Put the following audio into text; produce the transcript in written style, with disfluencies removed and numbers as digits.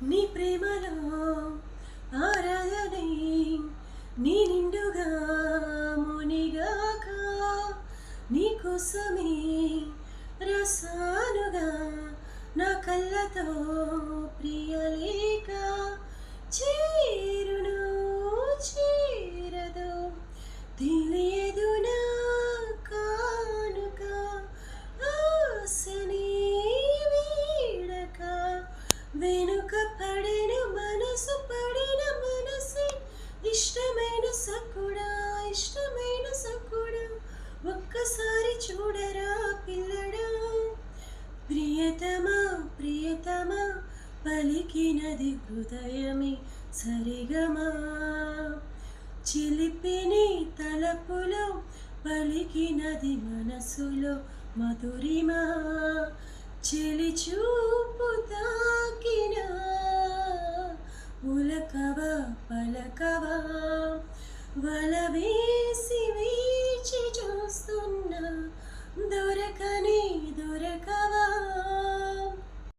నీ ప్రేమలో ఆరాధనై నీ నిండుగా మునిగాక నీ కోసమే రసానుగా నా కళ్ళతో ప్రియలేక చేరును చేరదు తెలియదు నా కానుక ఆశని వీడక వెనుక పడిన మనసు ఇష్టమైన సకుడా ఒక్కసారి చూడరా పిల్లడా ప్రియతమా పలికినది హృదయమే సరిగమా చిలిపిని తలపులో పలికినది మనసులో మధురిమా చెలి చూపు తాకిన ఉలకవా పలకవా వల వేసి వీచి చూస్తున్నా దొరకని